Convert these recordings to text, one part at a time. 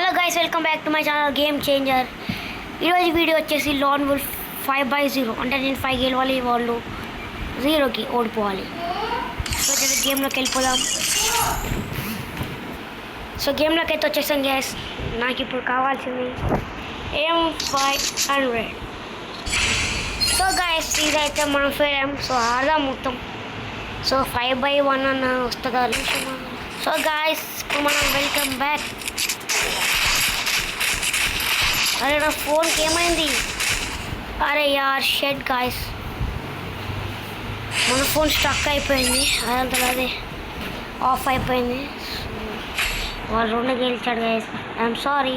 Hello guys, welcome back to my channel game changer. ఈరోజు video వచ్చేసి lawn wolf 5/0. అంటే నేను 5 గెలవాలి, వాళ్ళు 0కి ఓడిపోవాలి. సో గేమ్లోకి వెళ్ళిపోదాం. సో గేమ్లోకి అయితే వచ్చేసాం గైస్. నాకు ఇప్పుడు కావాల్సింది M500. సో గైస్ ఇదైతే మనం ఫెయిల్ అయ్యాం. సో ఆడదాం మొత్తం. సో 5/1 అన్న వస్తుందా? సో గాయస్ ఇప్పుడు మనం వెల్కమ్ బ్యాక్. అరే నా ఫోన్కి ఏమైంది? అరే యార్ షెడ్ గాయస్, మన ఫోన్ స్ట్రక్ అయిపోయింది. అదంతా అదే ఆఫ్ అయిపోయింది. వాళ్ళు 2 గెలిచాడు guys. I'm sorry.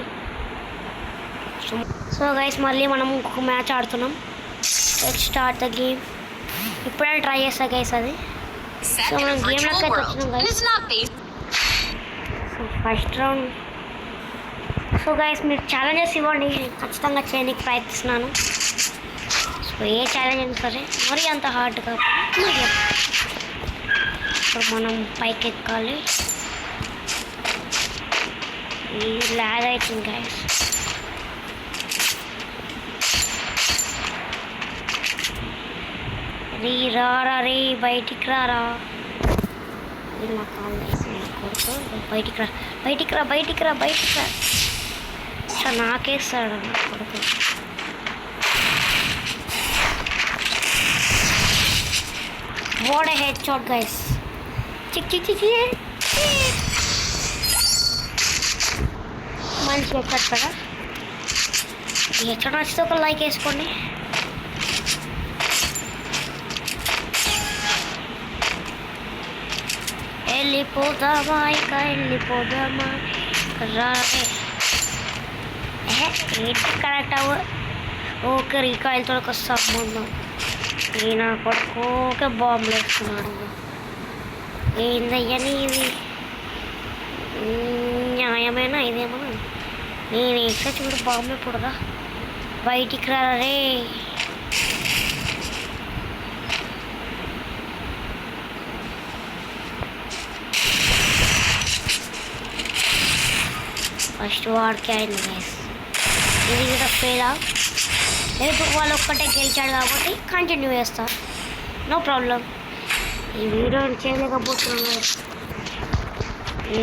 So guys మళ్ళీ మనం ఇంకొక మ్యాచ్ ఆడుతున్నాం. Let's start the game. ఇప్పుడే ట్రై చేస్తా గైస్ అది. సో మనం గేమ్లోకి అయితే వచ్చినాం guys. So first round. So guys మీరు ఛాలెంజెస్ ఇవ్వండి, ఖచ్చితంగా చేయడానికి ప్రయత్నిస్తున్నాను. సో ఏ ఛాలెంజ్ అయినా సరే, మరీ అంత హార్డ్ కాకపోతే. ఇప్పుడు మనం పైకి ఎక్కాలి. ఇది ల్యాగ్ అవుతుంది గైస్. రారా రే, బయటికి రారా. ఇలా కాల్ చేసి కొడుతూ బయటికి రా, బయటికి రా, బయటికి రా, బయటికి రా. సార్ నాకేస్తాడు కొడుకు. What a head shot guys. చిక్ చిక్ చిక్. మంచి హెడ్ షాట్ కదా. ఈ హెడ్ షాట్ నచ్చితే ఒక లైక్ వేసుకోండి. వెళ్ళిపోదామా ఇక, వెళ్ళిపోదామా. రారే ఏంటి కరెక్ట్ అవ్వ. ఓకే రీకాయిల్తో ఒక సంబంధం. ఈయన కొడుకు ఓకే బాంబులు వేస్తున్నాడు. ఏందయ్యా నీది న్యాయమేనా ఇదేమన్నా? నేను వేస్తే చూడు బాంబు పుడదా. బయటికి రారే. ఫస్ట్ వాడికి అయింది గైస్. ఇది కూడా ఫెయిల్ అవ్. ఇప్పుడు వాళ్ళు ఒక్కటే గెలిచాడు కాబట్టి కంటిన్యూ చేస్తా, నో ప్రాబ్లం. ఈ వీడియో చేయలేకపోతున్నాను.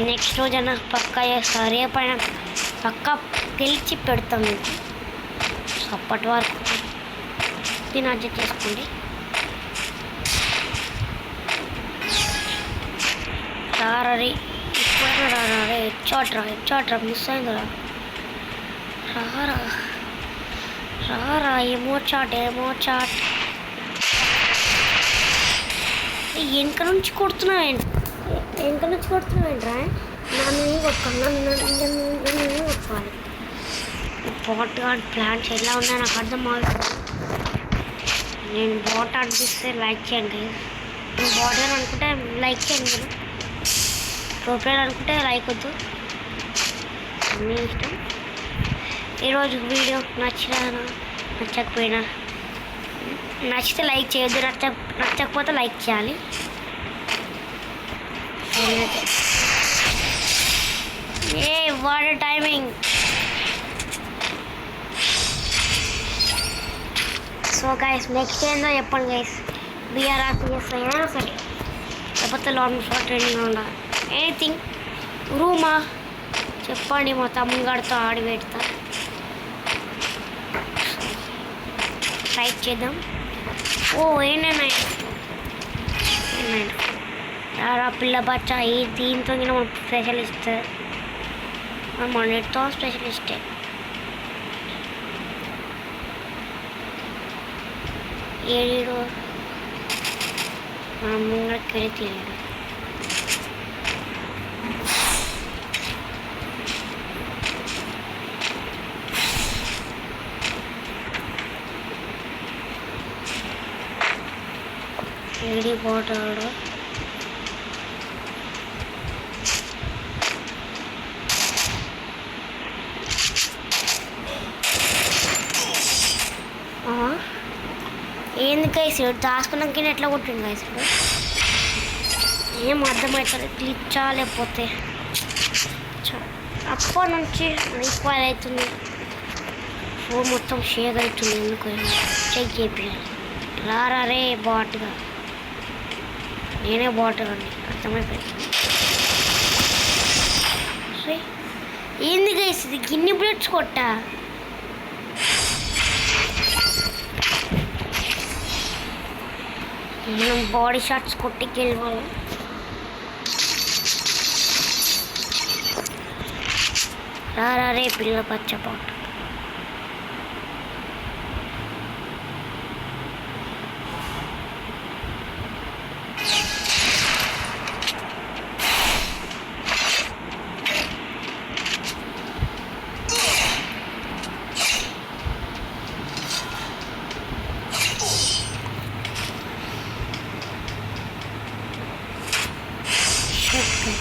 నెక్స్ట్ రోజైనా పక్కా చేస్తా. రేపైనా పక్కా గెలిచి పెడతాం మీకు. అప్పటి వరకు దీన్ని అడ్జస్ట్ చేసుకోండి. రారీ ఇప్పుడైనా రారా. హెడ్ మిస్ అయిందిరా. రారా ఏమో చాట్. వెనక నుంచి కొడుతున్నావేంటి? రా. నన్ను కొట్టుకోవాలి. బాట్ గార్డ్ ప్లాన్స్ ఎలా ఉన్నాయో నాకు అర్థం అవుతుంది. నేను బాట్ అనిపిస్తే లైక్ చేయండి. నేను బాట్ గార్డ్ అనుకుంటే లైక్ చేయండి. మీరు ప్రోప్లేయర్ అనుకుంటే లైక్ వద్దు, మీ ఇష్టం. ఈరోజు వీడియో నచ్చకపోయినా, నచ్చితే లైక్ చేయొద్దు, నచ్చకపోతే లైక్ చేయాలి. ఏ what timing. So guys next ఏందో చెప్పండి గైస్. బీఆర్ఆర్ చేస్తాయా సరే, లేకపోతే లాన్ ఫర్ ట్రైనింగ్ ఉండాలి. ఎనీథింగ్. రూమా చెప్పండి, మా తమ్ముగాడితో ఆడి పెడతా. ట్రై చేద్దాం. ఓ ఏంటన్నా పిల్ల బచ్చా. ఈ దీంతో మనం స్పెషలిస్ట్, మొన్నటితో స్పెషలిస్టే. ఏడు మనం ముంగడికి వెళ్ళి తీయడు. ఏడి పోతాడు. ఏంది గైస్ దాచుకున్నాక ఎట్లా కొట్టింది గైస్? ఏం అర్థమవుతుంది. గ్లిచ్చా లేకపోతే ఆ అప్పటి నుంచి రీకాల్ అవుతుంది, ఫోన్ మొత్తం షేక్ అవుతుంది. ఎందుకు చెక్ చేయాలి. రారా రే బాట్గా, నేనే బాట్ అండి, అర్థమైపోయింది. ఏంది గైస్ ఇది, గిన్ని బ్లడ్స్ కొట్టా. మనం బాడీ షాట్స్ కొట్టి గెలవాలి. రారా రే పిల్ల పచ్చ బాట్.